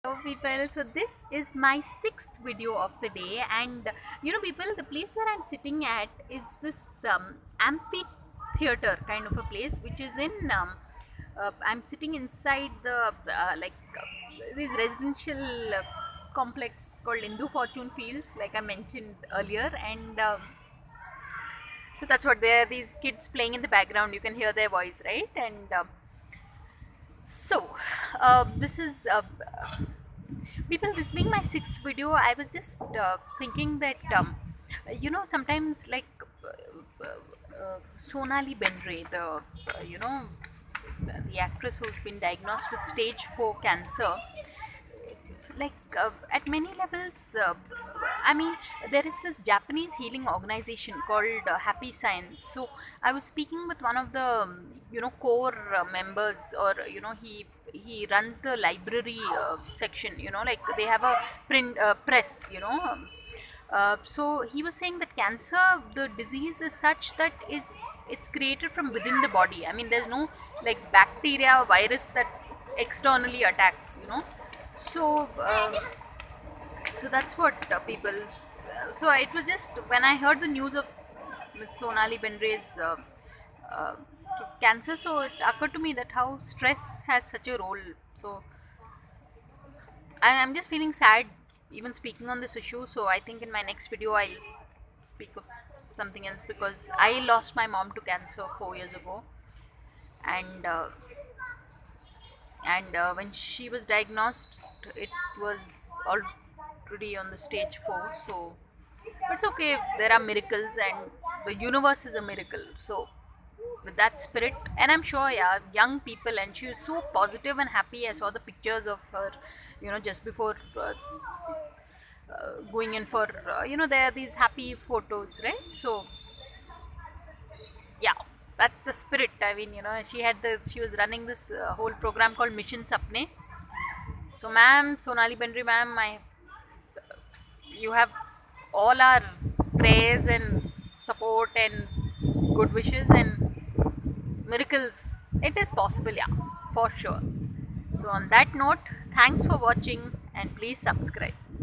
Hello people, so this is my sixth video of the day, and people, the place where I'm sitting at is this amphitheater kind of a place which is in I'm sitting inside the this residential complex called Hindu Fortune Fields, like I mentioned earlier. And so that's what there are, these kids playing in the background. You can hear their voice, right? And so this is people, this being my sixth video, I was just thinking that sometimes, like Sonali Bendre, the actress who's been diagnosed with stage 4 cancer, at many levels, I mean, there is this Japanese healing organization called Happy Science. So I was speaking with one of the core members, or he runs the library section, like they have a print press, so he was saying that cancer, the disease is such that it's created from within the body. I mean, there's no like bacteria or virus that externally attacks, so so that's what so it was just when I heard the news of Miss Sonali Bendre's cancer, so it occurred to me that how stress has such a role. So I'm just feeling sad even speaking on this issue. So I think in my next video I'll speak of something else, because I lost my mom to cancer 4 years ago, and when she was diagnosed, it was already on the stage 4. So it's okay, there are miracles, and the universe is a miracle. So with that spirit, and I'm sure, yeah, young people, and she was so positive and happy. I saw the pictures of her, just before going in for there are these happy photos, right? So yeah, that's the spirit. I mean, she was running this whole program called Mission Sapne. So ma'am, Sonali Bendre ma'am, you have all our prayers and support and good wishes and miracles. It is possible, yeah, for sure. So on that note, thanks for watching, and please subscribe.